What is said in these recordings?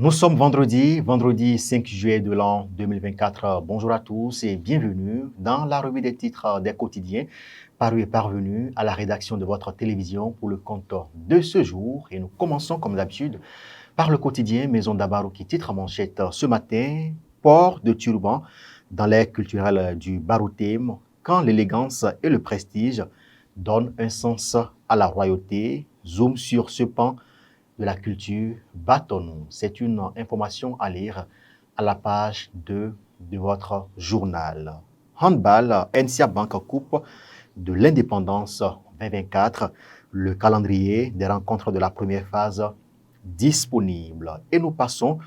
Nous sommes vendredi 5 juillet de l'an 2024. Bonjour à tous et bienvenue dans la revue des titres des quotidiens paru et parvenu à la rédaction de votre télévision pour le compte de ce jour. Et nous commençons comme d'habitude par le quotidien Maison d'Abarou qui titre en manchette ce matin, port de turban dans l'ère culturelle du Baroutem, quand l'élégance et le prestige donnent un sens à la royauté. Zoom sur ce pan de la culture bâtonnou. C'est une information à lire à la page 2 de votre journal. Handball, NCA Bank Coupe de l'Indépendance 2024, le calendrier des rencontres de la première phase disponible. Et nous passons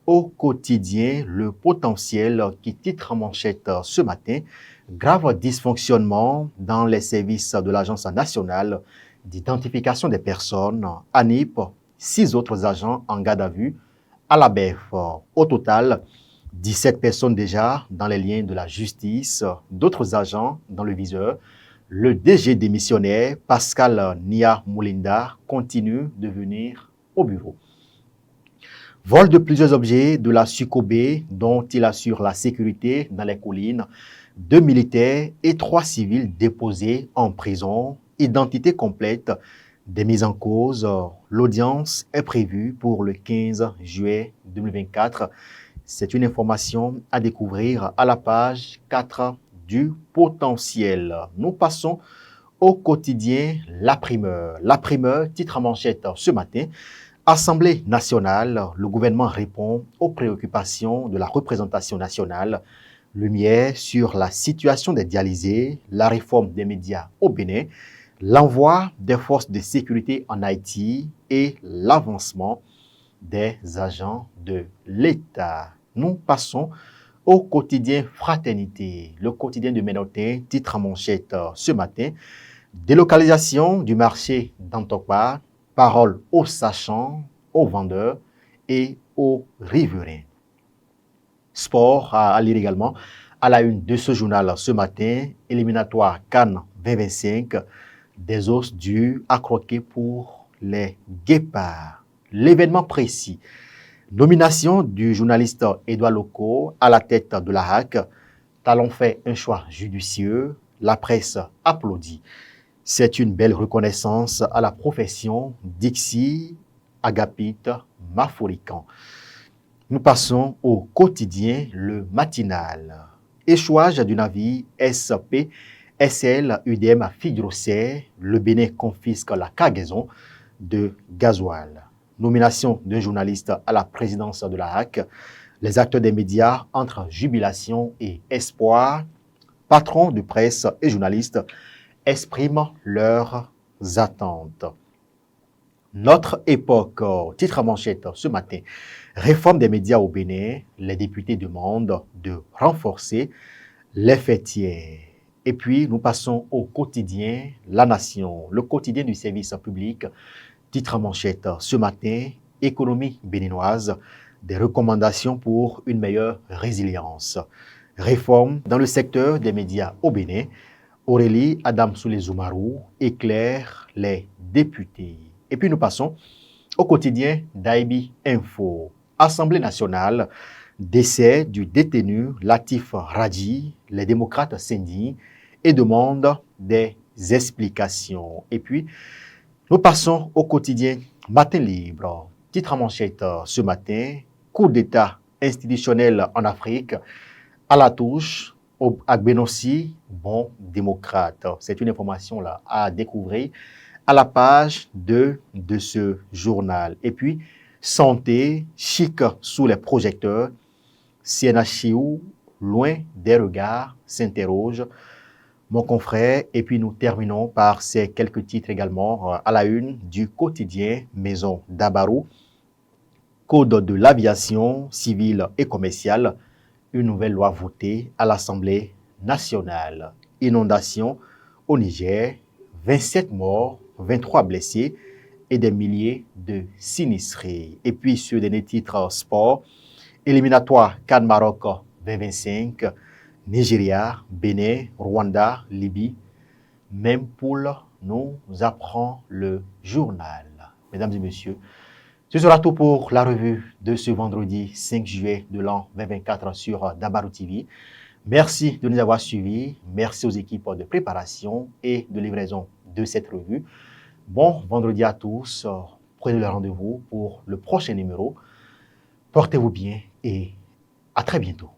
au quotidien, le potentiel qui titre en manchette ce matin, grave dysfonctionnement dans les services de l'Agence nationale d'identification des personnes, ANIP, 6 autres agents en garde à vue à la BEF. Au total, 17 personnes déjà dans les liens de la justice, d'autres agents dans le viseur. Le DG démissionnaire, Pascal Nia Moulinda, continue de venir au bureau. Vol de plusieurs objets de la Sucobé dont il assure la sécurité dans les collines. 2 militaires et 3 civils déposés en prison. Identité complète des mises en cause. L'audience est prévue pour le 15 juillet 2024. C'est une information à découvrir à la page 4 du potentiel. Nous passons au quotidien La Primeur. La Primeur, titre en manchette ce matin. Assemblée nationale, le gouvernement répond aux préoccupations de la représentation nationale. Lumière sur la situation des dialysés, la réforme des médias au Bénin, l'envoi des forces de sécurité en Haïti et l'avancement des agents de l'État. Nous passons au quotidien Fraternité. Le quotidien de Ménotin, titre en manchette ce matin. Délocalisation du marché d'Antokpa, parole aux sachants, aux vendeurs et aux riverains. Sport à lire également à la une de ce journal ce matin, éliminatoire Cannes 2025, des os durs à croquer pour les guépards. L'événement précis, nomination du journaliste Édouard Loco à la tête de la HAC, Talon fait un choix judicieux, la presse applaudit. C'est une belle reconnaissance à la profession d'Ixi Agapit Maforican. Nous passons au quotidien, le matinal. Échouage du navire SP SL UDM à Figueroa, le Bénin confisque la cargaison de gasoil. Nomination d'un journaliste à la présidence de la HAC. Les acteurs des médias entre jubilation et espoir. Patrons de presse et journalistes expriment leurs attentes. Notre époque, titre à manchette ce matin, réforme des médias au Bénin, les députés demandent de renforcer les fêtiers. Et puis, nous passons au quotidien La Nation, le quotidien du service public, titre à manchette ce matin, économie béninoise, des recommandations pour une meilleure résilience. Réforme dans le secteur des médias au Bénin, Aurélie Adam Soulé-Zoumarou éclaire les députés. Et puis nous passons au quotidien d'Aïbi Info. Assemblée nationale, décès du détenu Latif Radji, les démocrates s'indignent et demandent des explications. Et puis nous passons au quotidien Matin Libre. Titre en manchette ce matin, coup d'État institutionnel en Afrique, à la touche, Agbenossi, bon démocrate. C'est une information là à découvrir à la page 2 de ce journal. Et puis, santé, chic sous les projecteurs, CNHU, loin des regards, s'interroge. Mon confrère, et puis nous terminons par ces quelques titres également à la une du quotidien Maison d'Abarou. Code de l'aviation civile et commerciale, une nouvelle loi votée à l'Assemblée nationale. Inondation au Niger, 27 morts, 23 blessés et des milliers de sinistrés. Et puis sur des titres sport, éliminatoire CAN Maroc 2025, Nigeria, Bénin, Rwanda, Libye. Même poule nous apprend le journal. Mesdames et messieurs, Ce sera tout pour la revue de ce vendredi 5 juillet de l'an 2024 sur Dabarou TV. Merci de nous avoir suivis. Merci aux équipes de préparation et de livraison de cette revue. Bon vendredi à tous. Prenez le rendez-vous pour le prochain numéro. Portez-vous bien et à très bientôt.